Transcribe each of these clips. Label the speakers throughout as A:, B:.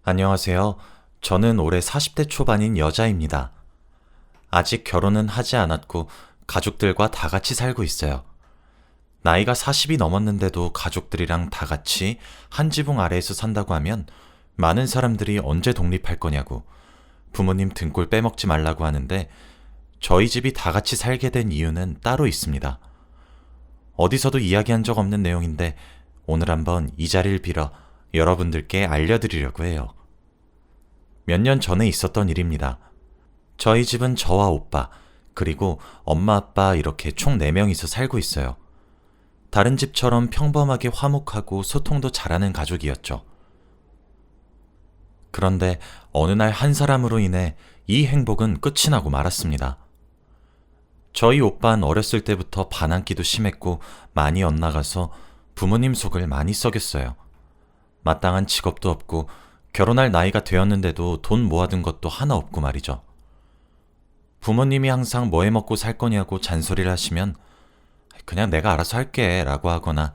A: 안녕하세요. 저는 올해 40대 초반인 여자입니다. 아직 결혼은 하지 않았고 가족들과 다 같이 살고 있어요. 나이가 40이 넘었는데도 가족들이랑 다 같이 한 지붕 아래에서 산다고 하면 많은 사람들이 언제 독립할 거냐고 부모님 등골 빼먹지 말라고 하는데 저희 집이 다 같이 살게 된 이유는 따로 있습니다. 어디서도 이야기한 적 없는 내용인데 오늘 한번 이 자리를 빌어 여러분들께 알려드리려고 해요. 몇 년 전에 있었던 일입니다. 저희 집은 저와 오빠, 그리고 엄마 아빠 이렇게 총 4명이서 살고 있어요. 다른 집처럼 평범하게 화목하고 소통도 잘하는 가족이었죠. 그런데 어느 날 한 사람으로 인해 이 행복은 끝이 나고 말았습니다. 저희 오빠는 어렸을 때부터 반항기도 심했고 많이 엇나가서 부모님 속을 많이 썩였어요. 마땅한 직업도 없고 결혼할 나이가 되었는데도 돈 모아둔 것도 하나 없고 말이죠. 부모님이 항상 뭐 해먹고 살 거냐고 잔소리를 하시면 그냥 내가 알아서 할게 라고 하거나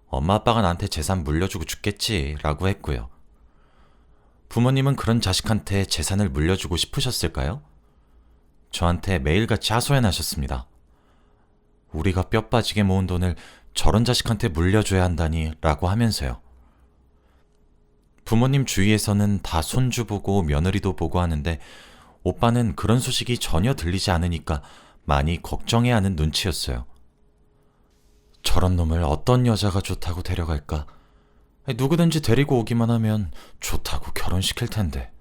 A: 엄마 아빠가 나한테 재산 물려주고 죽겠지 라고 했고요. 부모님은 그런 자식한테 재산을 물려주고 싶으셨을까요? 저한테 매일같이 하소연하셨습니다. 우리가 뼈 빠지게 모은 돈을 저런 자식한테 물려줘야 한다니 라고 하면서요. 부모님 주위에서는 다 손주 보고 며느리도 보고 하는데 오빠는 그런 소식이 전혀 들리지 않으니까 많이 걱정해야 하는 눈치였어요. 저런 놈을 어떤 여자가 좋다고 데려갈까? 누구든지 데리고 오기만 하면 좋다고 결혼시킬 텐데.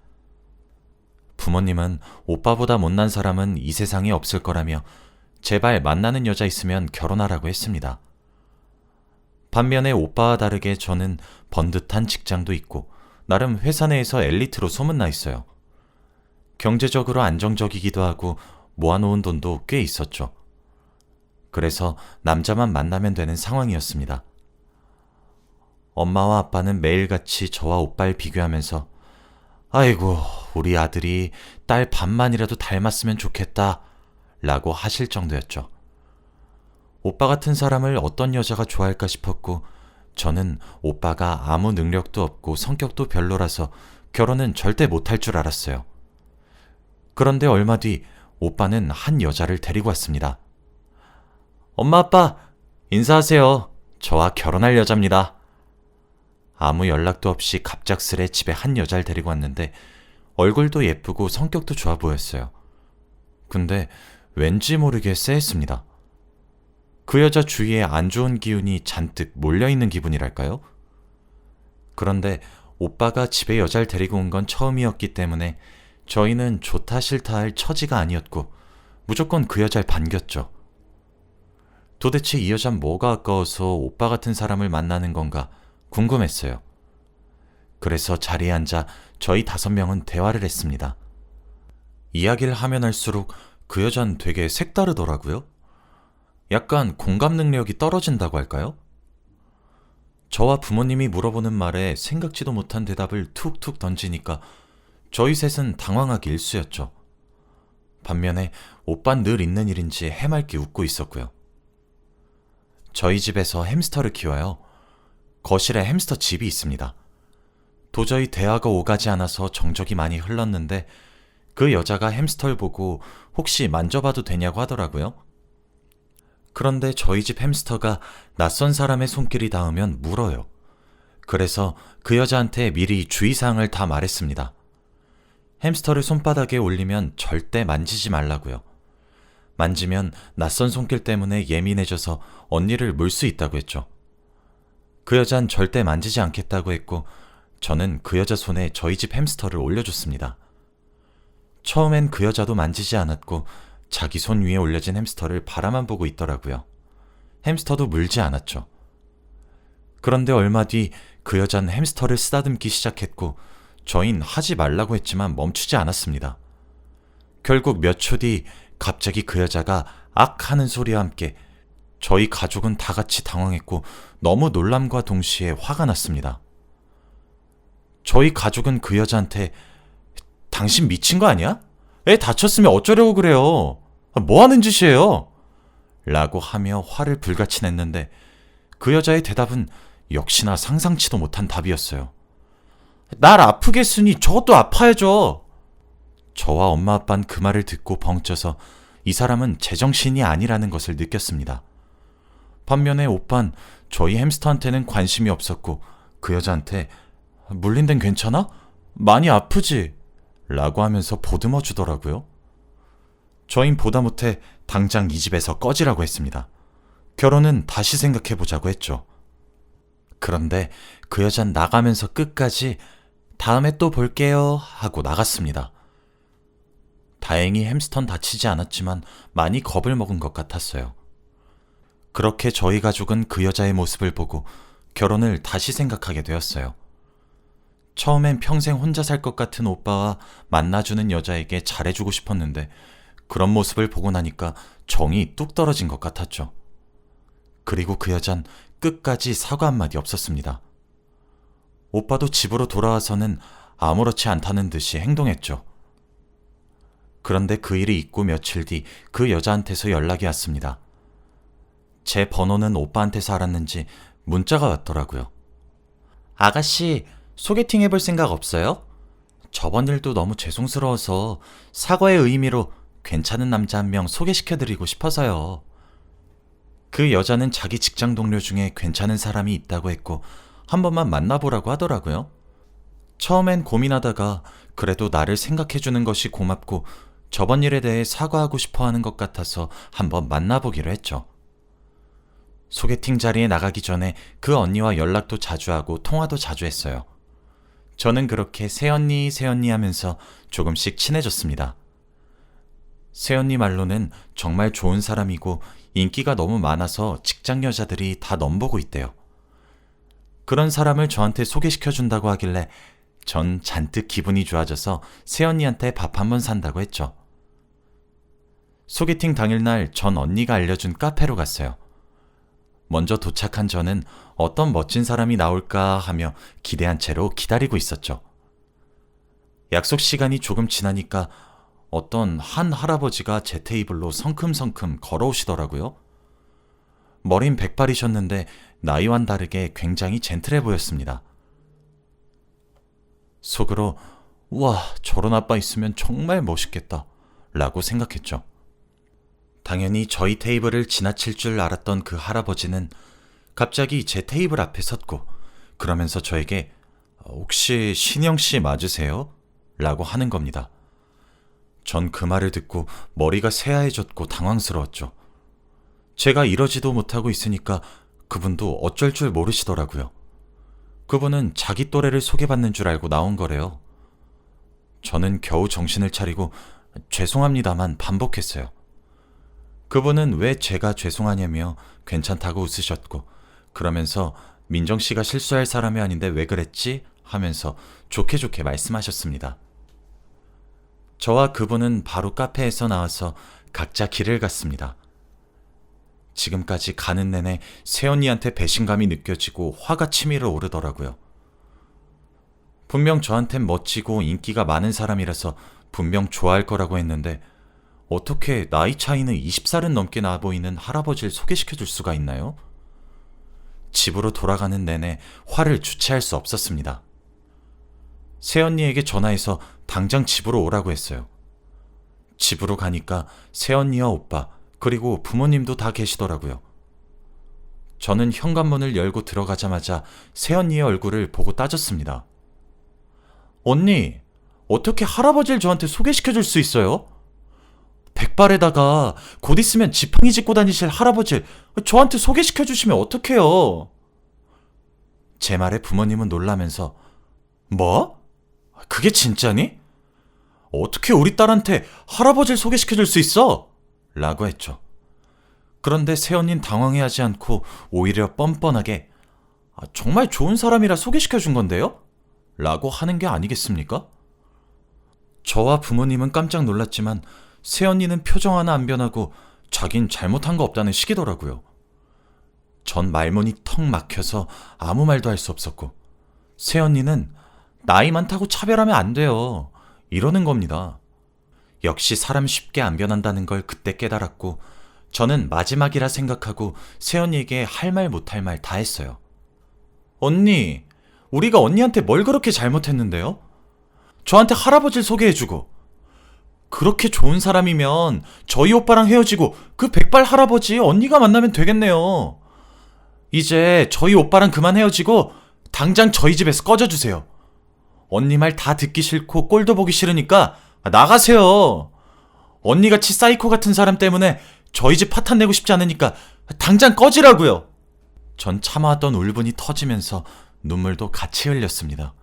A: 부모님은 오빠보다 못난 사람은 이 세상에 없을 거라며 제발 만나는 여자 있으면 결혼하라고 했습니다. 반면에 오빠와 다르게 저는 번듯한 직장도 있고 나름 회사 내에서 엘리트로 소문나 있어요. 경제적으로 안정적이기도 하고 모아놓은 돈도 꽤 있었죠. 그래서 남자만 만나면 되는 상황이었습니다. 엄마와 아빠는 매일같이 저와 오빠를 비교하면서 아이고 우리 아들이 딸 반만이라도 닮았으면 좋겠다 라고 하실 정도였죠. 오빠 같은 사람을 어떤 여자가 좋아할까 싶었고 저는 오빠가 아무 능력도 없고 성격도 별로라서 결혼은 절대 못할 줄 알았어요. 그런데 얼마 뒤 오빠는 한 여자를 데리고 왔습니다. 엄마 아빠 인사하세요. 저와 결혼할 여자입니다. 아무 연락도 없이 갑작스레 집에 한 여자를 데리고 왔는데 얼굴도 예쁘고 성격도 좋아 보였어요. 근데 왠지 모르게 쎄했습니다. 그 여자 주위에 안 좋은 기운이 잔뜩 몰려있는 기분이랄까요? 그런데 오빠가 집에 여자를 데리고 온 건 처음이었기 때문에 저희는 좋다 싫다 할 처지가 아니었고 무조건 그 여자를 반겼죠. 도대체 이 여잔 뭐가 아까워서 오빠 같은 사람을 만나는 건가 궁금했어요. 그래서 자리에 앉아 저희 5명은 대화를 했습니다. 이야기를 하면 할수록 그 여잔 되게 색다르더라고요. 약간 공감 능력이 떨어진다고 할까요? 저와 부모님이 물어보는 말에 생각지도 못한 대답을 툭툭 던지니까 저희 셋은 당황하기 일쑤였죠. 반면에 오빤 늘 있는 일인지 해맑게 웃고 있었고요. 저희 집에서 햄스터를 키워요. 거실에 햄스터 집이 있습니다. 도저히 대화가 오가지 않아서 정적이 많이 흘렀는데 그 여자가 햄스터를 보고 혹시 만져봐도 되냐고 하더라고요. 그런데 저희 집 햄스터가 낯선 사람의 손길이 닿으면 물어요. 그래서 그 여자한테 미리 주의사항을 다 말했습니다. 햄스터를 손바닥에 올리면 절대 만지지 말라고요. 만지면 낯선 손길 때문에 예민해져서 언니를 물 수 있다고 했죠. 그 여잔 절대 만지지 않겠다고 했고 저는 그 여자 손에 저희 집 햄스터를 올려줬습니다. 처음엔 그 여자도 만지지 않았고 자기 손 위에 올려진 햄스터를 바라만 보고 있더라고요. 햄스터도 물지 않았죠. 그런데 얼마 뒤 그 여자는 햄스터를 쓰다듬기 시작했고 저흰 하지 말라고 했지만 멈추지 않았습니다. 결국 몇 초 뒤 갑자기 그 여자가 악 하는 소리와 함께 저희 가족은 다 같이 당황했고 너무 놀람과 동시에 화가 났습니다. 저희 가족은 그 여자한테 당신 미친 거 아니야? 애 다쳤으면 어쩌려고 그래요? 뭐 하는 짓이에요? 라고 하며 화를 불같이 냈는데 그 여자의 대답은 역시나 상상치도 못한 답이었어요. 날 아프게 했으니 저것도 아파야죠. 저와 엄마 아빠는 그 말을 듣고 벙쪄서 이 사람은 제정신이 아니라는 것을 느꼈습니다. 반면에 오빤 저희 햄스터한테는 관심이 없었고 그 여자한테 물린 데는 괜찮아? 많이 아프지? 라고 하면서 보듬어 주더라고요. 저흰 보다 못해 당장 이 집에서 꺼지라고 했습니다. 결혼은 다시 생각해보자고 했죠. 그런데 그 여잔 나가면서 끝까지 다음에 또 볼게요 하고 나갔습니다. 다행히 햄스턴 다치지 않았지만 많이 겁을 먹은 것 같았어요. 그렇게 저희 가족은 그 여자의 모습을 보고 결혼을 다시 생각하게 되었어요. 처음엔 평생 혼자 살 것 같은 오빠와 만나주는 여자에게 잘해주고 싶었는데 그런 모습을 보고 나니까 정이 뚝 떨어진 것 같았죠. 그리고 그 여잔 끝까지 사과 한마디 없었습니다. 오빠도 집으로 돌아와서는 아무렇지 않다는 듯이 행동했죠. 그런데 그 일이 있고 며칠 뒤 그 여자한테서 연락이 왔습니다. 제 번호는 오빠한테서 알았는지 문자가 왔더라고요. 아가씨, 소개팅 해볼 생각 없어요? 저번 일도 너무 죄송스러워서 사과의 의미로 괜찮은 남자 한 명 소개시켜드리고 싶어서요. 그 여자는 자기 직장 동료 중에 괜찮은 사람이 있다고 했고 한 번만 만나보라고 하더라고요. 처음엔 고민하다가 그래도 나를 생각해주는 것이 고맙고 저번 일에 대해 사과하고 싶어 하는 것 같아서 한번 만나보기로 했죠. 소개팅 자리에 나가기 전에 그 언니와 연락도 자주 하고 통화도 자주 했어요. 저는 그렇게 새언니 새언니 하면서 조금씩 친해졌습니다. 새언니 말로는 정말 좋은 사람이고 인기가 너무 많아서 직장 여자들이 다 넘보고 있대요. 그런 사람을 저한테 소개시켜준다고 하길래 전 잔뜩 기분이 좋아져서 새언니한테 밥 한 번 산다고 했죠. 소개팅 당일날 전 언니가 알려준 카페로 갔어요. 먼저 도착한 저는 어떤 멋진 사람이 나올까 하며 기대한 채로 기다리고 있었죠. 약속 시간이 조금 지나니까 어떤 한 할아버지가 제 테이블로 성큼성큼 걸어오시더라고요. 머린 백발이셨는데 나이와는 다르게 굉장히 젠틀해 보였습니다. 속으로 우와, 저런 아빠 있으면 정말 멋있겠다 라고 생각했죠. 당연히 저희 테이블을 지나칠 줄 알았던 그 할아버지는 갑자기 제 테이블 앞에 섰고 그러면서 저에게 혹시 신영씨 맞으세요? 라고 하는 겁니다. 전 그 말을 듣고 머리가 새하얘졌고 당황스러웠죠. 제가 이러지도 못하고 있으니까 그분도 어쩔 줄 모르시더라고요. 그분은 자기 또래를 소개받는 줄 알고 나온 거래요. 저는 겨우 정신을 차리고 죄송합니다만 반복했어요. 그분은 왜 제가 죄송하냐며 괜찮다고 웃으셨고 그러면서 민정씨가 실수할 사람이 아닌데 왜 그랬지? 하면서 좋게 좋게 말씀하셨습니다. 저와 그분은 바로 카페에서 나와서 각자 길을 갔습니다. 지금까지 가는 내내 새언니한테 배신감이 느껴지고 화가 치밀어 오르더라고요. 분명 저한텐 멋지고 인기가 많은 사람이라서 분명 좋아할 거라고 했는데 어떻게 나이 차이는 20살은 넘게 나 보이는 할아버지를 소개시켜줄 수가 있나요? 집으로 돌아가는 내내 화를 주체할 수 없었습니다. 새언니에게 전화해서 당장 집으로 오라고 했어요. 집으로 가니까 새언니와 오빠 그리고 부모님도 다 계시더라고요. 저는 현관문을 열고 들어가자마자 새언니의 얼굴을 보고 따졌습니다. 언니, 어떻게 할아버지를 저한테 소개시켜줄 수 있어요? 백발에다가 곧 있으면 지팡이 짚고 다니실 할아버지 저한테 소개시켜 주시면 어떡해요? 제 말에 부모님은 놀라면서 뭐? 그게 진짜니? 어떻게 우리 딸한테 할아버지를 소개시켜 줄 수 있어? 라고 했죠. 그런데 새언니는 당황해하지 않고 오히려 뻔뻔하게 정말 좋은 사람이라 소개시켜 준 건데요? 라고 하는 게 아니겠습니까? 저와 부모님은 깜짝 놀랐지만 새언니는 표정 하나 안 변하고 자긴 잘못한 거 없다는 식이더라고요. 전 말문이 턱 막혀서 아무 말도 할 수 없었고 새언니는 나이 많다고 차별하면 안 돼요. 이러는 겁니다. 역시 사람 쉽게 안 변한다는 걸 그때 깨달았고 저는 마지막이라 생각하고 새언니에게 할 말 못할 말 다 했어요. 언니, 우리가 언니한테 뭘 그렇게 잘못했는데요? 저한테 할아버지를 소개해주고, 그렇게 좋은 사람이면 저희 오빠랑 헤어지고 그 백발 할아버지 언니가 만나면 되겠네요. 이제 저희 오빠랑 그만 헤어지고 당장 저희 집에서 꺼져주세요. 언니 말 다 듣기 싫고 꼴도 보기 싫으니까 나가세요. 언니같이 사이코 같은 사람 때문에 저희 집 파탄 내고 싶지 않으니까 당장 꺼지라고요. 전 참아왔던 울분이 터지면서 눈물도 같이 흘렸습니다.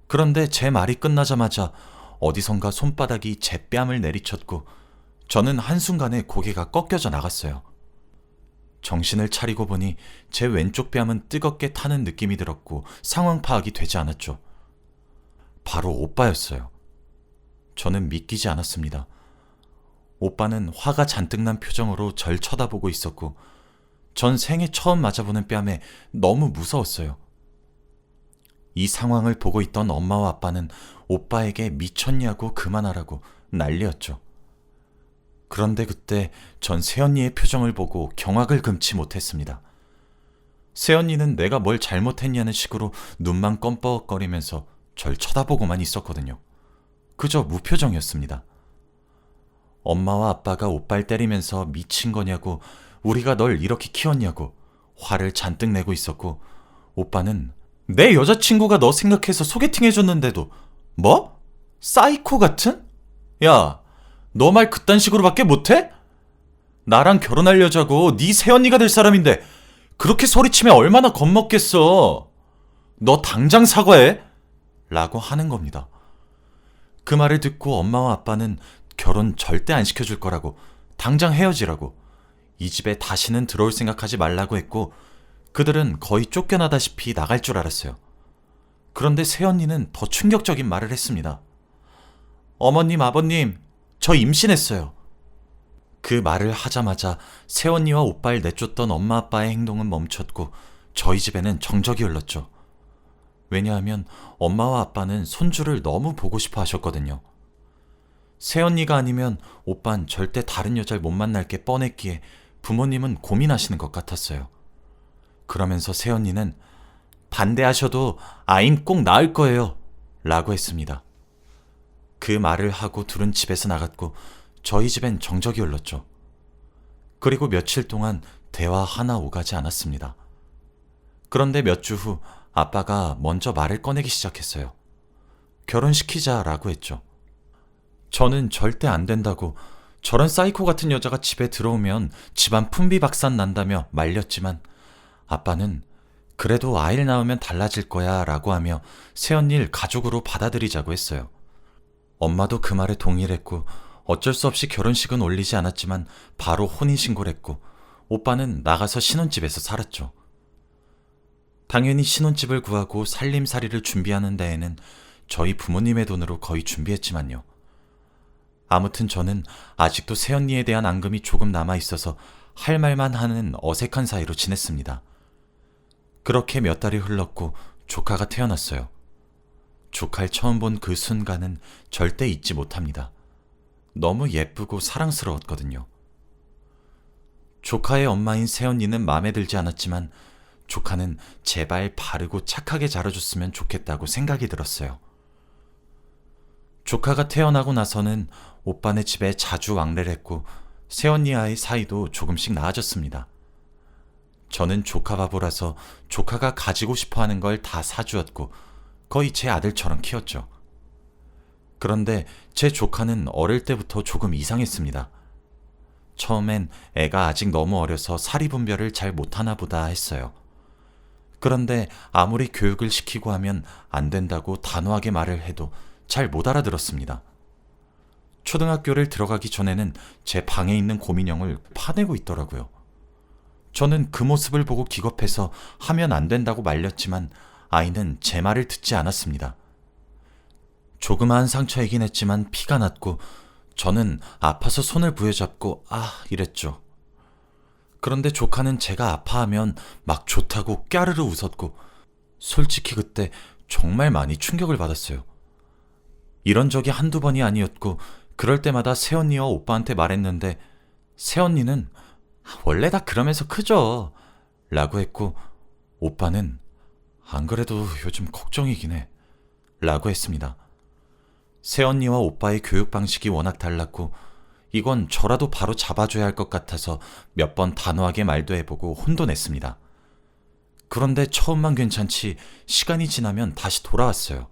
A: 그런데 제 말이 끝나자마자 어디선가 손바닥이 제 뺨을 내리쳤고 저는 한순간에 고개가 꺾여져 나갔어요. 정신을 차리고 보니 제 왼쪽 뺨은 뜨겁게 타는 느낌이 들었고 상황 파악이 되지 않았죠. 바로 오빠였어요. 저는 믿기지 않았습니다. 오빠는 화가 잔뜩 난 표정으로 절 쳐다보고 있었고 전 생애 처음 맞아보는 뺨에 너무 무서웠어요. 이 상황을 보고 있던 엄마와 아빠는 오빠에게 미쳤냐고 그만하라고 난리였죠. 그런데 그때 전 새언니의 표정을 보고 경악을 금치 못했습니다. 새언니는 내가 뭘 잘못했냐는 식으로 눈만 껌뻑거리면서 절 쳐다보고만 있었거든요. 그저 무표정이었습니다. 엄마와 아빠가 오빠를 때리면서 미친 거냐고, 우리가 널 이렇게 키웠냐고 화를 잔뜩 내고 있었고, 오빠는 내 여자친구가 너 생각해서 소개팅 해줬는데도 뭐? 사이코 같은? 야, 너 말 그딴 식으로밖에 못해? 나랑 결혼하려자고 네 새언니가 될 사람인데 그렇게 소리치면 얼마나 겁먹겠어. 너 당장 사과해. 라고 하는 겁니다. 그 말을 듣고 엄마와 아빠는 결혼 절대 안 시켜줄 거라고, 당장 헤어지라고, 이 집에 다시는 들어올 생각하지 말라고 했고 그들은 거의 쫓겨나다시피 나갈 줄 알았어요. 그런데 새언니는 더 충격적인 말을 했습니다. 어머님, 아버님, 저 임신했어요. 그 말을 하자마자 새언니와 오빠를 내쫓던 엄마 아빠의 행동은 멈췄고 저희 집에는 정적이 흘렀죠. 왜냐하면 엄마와 아빠는 손주를 너무 보고 싶어 하셨거든요. 새언니가 아니면 오빤 절대 다른 여자를 못 만날 게 뻔했기에 부모님은 고민하시는 것 같았어요. 그러면서 새언니는 반대하셔도 아인 꼭 낳을 거예요 라고 했습니다. 그 말을 하고 둘은 집에서 나갔고 저희 집엔 정적이 흘렀죠. 그리고 며칠 동안 대화 하나 오가지 않았습니다. 그런데 몇 주 후 아빠가 먼저 말을 꺼내기 시작했어요. 결혼시키자라고 했죠. 저는 절대 안 된다고, 저런 사이코 같은 여자가 집에 들어오면 집안 풍비박산 난다며 말렸지만 아빠는 그래도 아이를 낳으면 달라질 거야 라고 하며 새언니를 가족으로 받아들이자고 했어요. 엄마도 그 말에 동의를 했고 어쩔 수 없이 결혼식은 올리지 않았지만 바로 혼인신고를 했고 오빠는 나가서 신혼집에서 살았죠. 당연히 신혼집을 구하고 살림살이를 준비하는 데에는 저희 부모님의 돈으로 거의 준비했지만요. 아무튼 저는 아직도 새언니에 대한 앙금이 조금 남아있어서 할 말만 하는 어색한 사이로 지냈습니다. 그렇게 몇 달이 흘렀고 조카가 태어났어요. 조카를 처음 본 그 순간은 절대 잊지 못합니다. 너무 예쁘고 사랑스러웠거든요. 조카의 엄마인 새언니는 마음에 들지 않았지만 조카는 제발 바르고 착하게 자라줬으면 좋겠다고 생각이 들었어요. 조카가 태어나고 나서는 오빠네 집에 자주 왕래를 했고 새언니와의 사이도 조금씩 나아졌습니다. 저는 조카 바보라서 조카가 가지고 싶어하는 걸 다 사주었고 거의 제 아들처럼 키웠죠. 그런데 제 조카는 어릴 때부터 조금 이상했습니다. 처음엔 애가 아직 너무 어려서 사리분별을 잘 못하나 보다 했어요. 그런데 아무리 교육을 시키고 하면 안 된다고 단호하게 말을 해도 잘 못 알아들었습니다. 초등학교를 들어가기 전에는 제 방에 있는 곰인형을 파내고 있더라고요. 저는 그 모습을 보고 기겁해서 하면 안 된다고 말렸지만 아이는 제 말을 듣지 않았습니다. 조그마한 상처이긴 했지만 피가 났고 저는 아파서 손을 부여잡고 이랬죠. 그런데 조카는 제가 아파하면 막 좋다고 까르르 웃었고 솔직히 그때 정말 많이 충격을 받았어요. 이런 적이 한두 번이 아니었고 그럴 때마다 새언니와 오빠한테 말했는데 새언니는 원래 다 그러면서 크죠 라고 했고 오빠는 안 그래도 요즘 걱정이긴 해. 라고 했습니다. 새언니와 오빠의 교육 방식이 워낙 달랐고 이건 저라도 바로 잡아줘야 할 것 같아서 몇 번 단호하게 말도 해보고 혼도 냈습니다. 그런데 처음만 괜찮지 시간이 지나면 다시 돌아왔어요.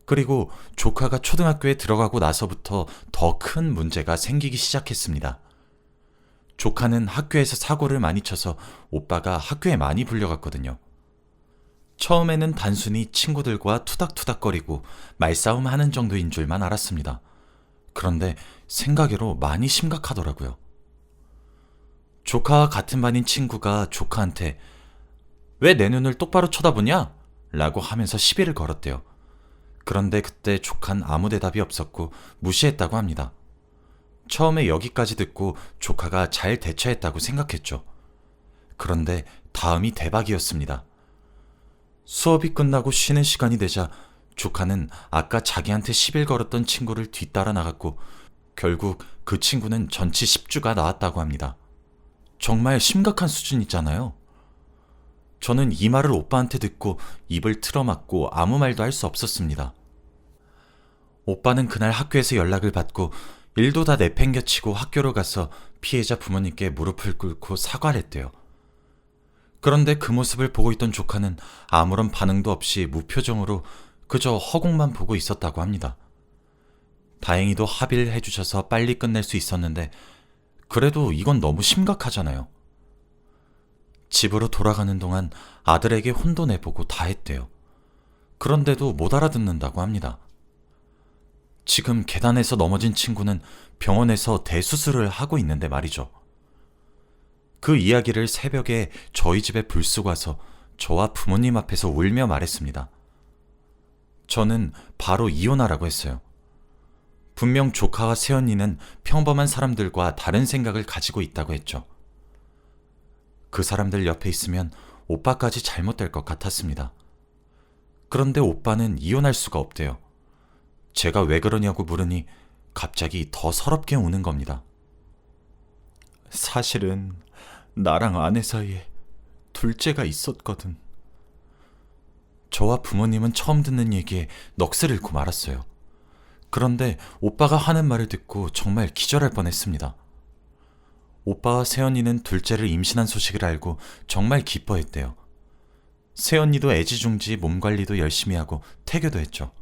A: 그리고 조카가 초등학교에 들어가고 나서부터 더 큰 문제가 생기기 시작했습니다. 조카는 학교에서 사고를 많이 쳐서 오빠가 학교에 많이 불려갔거든요. 처음에는 단순히 친구들과 투닥투닥거리고 말싸움 하는 정도인 줄만 알았습니다. 그런데 생각외로 많이 심각하더라고요. 조카와 같은 반인 친구가 조카한테 왜 내 눈을 똑바로 쳐다보냐? 라고 하면서 시비를 걸었대요. 그런데 그때 조카는 아무 대답이 없었고 무시했다고 합니다. 처음에 여기까지 듣고 조카가 잘 대처했다고 생각했죠. 그런데 다음이 대박이었습니다. 수업이 끝나고 쉬는 시간이 되자 조카는 아까 자기한테 시비를 걸었던 친구를 뒤따라 나갔고 결국 그 친구는 전치 10주가 나왔다고 합니다. 정말 심각한 수준이잖아요. 저는 이 말을 오빠한테 듣고 입을 틀어막고 아무 말도 할 수 없었습니다. 오빠는 그날 학교에서 연락을 받고 일도 다 내팽겨치고 학교로 가서 피해자 부모님께 무릎을 꿇고 사과를 했대요. 그런데 그 모습을 보고 있던 조카는 아무런 반응도 없이 무표정으로 그저 허공만 보고 있었다고 합니다. 다행히도 합의를 해주셔서 빨리 끝낼 수 있었는데 그래도 이건 너무 심각하잖아요. 집으로 돌아가는 동안 아들에게 혼도 내보고 다 했대요. 그런데도 못 알아듣는다고 합니다. 지금 계단에서 넘어진 친구는 병원에서 대수술을 하고 있는데 말이죠. 그 이야기를 새벽에 저희 집에 불쑥 와서 저와 부모님 앞에서 울며 말했습니다. 저는 바로 이혼하라고 했어요. 분명 조카와 새언니는 평범한 사람들과 다른 생각을 가지고 있다고 했죠. 그 사람들 옆에 있으면 오빠까지 잘못될 것 같았습니다. 그런데 오빠는 이혼할 수가 없대요. 제가 왜 그러냐고 물으니 갑자기 더 서럽게 우는 겁니다. 사실은 나랑 아내 사이에 둘째가 있었거든. 저와 부모님은 처음 듣는 얘기에 넋을 잃고 말았어요. 그런데 오빠가 하는 말을 듣고 정말 기절할 뻔했습니다. 오빠와 새언니는 둘째를 임신한 소식을 알고 정말 기뻐했대요. 새언니도 애지중지 몸 관리도 열심히 하고 태교도 했죠.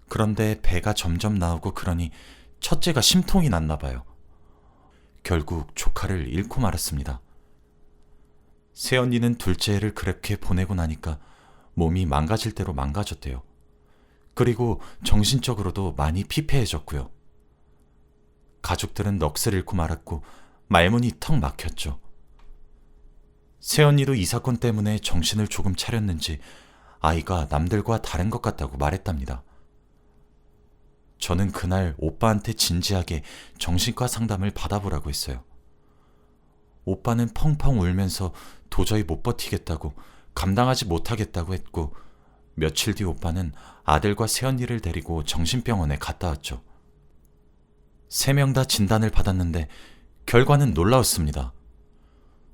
A: 그런데 배가 점점 나오고 그러니 첫째가 심통이 났나 봐요. 결국 조카를 잃고 말았습니다. 새언니는 둘째를 그렇게 보내고 나니까 몸이 망가질 대로 망가졌대요. 그리고 정신적으로도 많이 피폐해졌고요. 가족들은 넋을 잃고 말았고 말문이 턱 막혔죠. 새언니도 이 사건 때문에 정신을 조금 차렸는지 아이가 남들과 다른 것 같다고 말했답니다. 저는 그날 오빠한테 진지하게 정신과 상담을 받아보라고 했어요. 오빠는 펑펑 울면서 도저히 못 버티겠다고 감당하지 못하겠다고 했고 며칠 뒤 오빠는 아들과 새언니를 데리고 정신병원에 갔다 왔죠. 3명 다 진단을 받았는데 결과는 놀라웠습니다.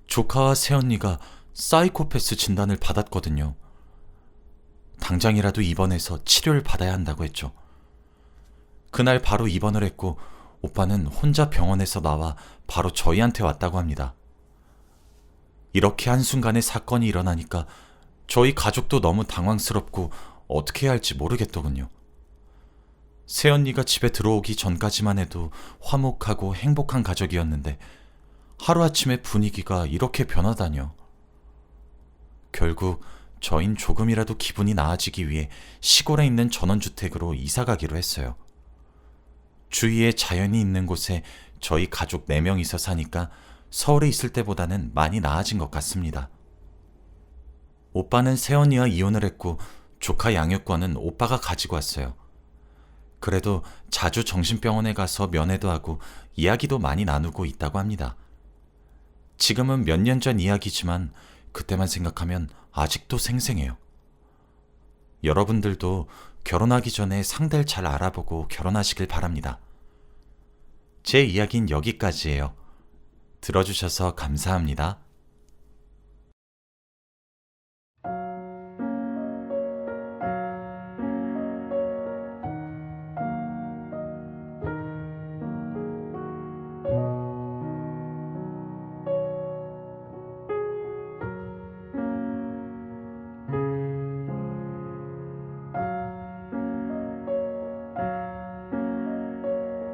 A: 조카와 새언니가 사이코패스 진단을 받았거든요. 당장이라도 입원해서 치료를 받아야 한다고 했죠. 그날 바로 입원을 했고 오빠는 혼자 병원에서 나와 바로 저희한테 왔다고 합니다. 이렇게 한순간에 사건이 일어나니까 저희 가족도 너무 당황스럽고 어떻게 해야 할지 모르겠더군요. 새언니가 집에 들어오기 전까지만 해도 화목하고 행복한 가족이었는데 하루아침에 분위기가 이렇게 변하다뇨. 결국 저흰 조금이라도 기분이 나아지기 위해 시골에 있는 전원주택으로 이사가기로 했어요. 주위에 자연이 있는 곳에 저희 가족 4명이서 사니까 서울에 있을 때보다는 많이 나아진 것 같습니다. 오빠는 새언니와 이혼을 했고 조카 양육권은 오빠가 가지고 왔어요. 그래도 자주 정신병원에 가서 면회도 하고 이야기도 많이 나누고 있다고 합니다. 지금은 몇 년 전 이야기지만 그때만 생각하면 아직도 생생해요. 여러분들도 결혼하기 전에 상대를 잘 알아보고 결혼하시길 바랍니다. 제 이야기는 여기까지예요. 들어주셔서 감사합니다.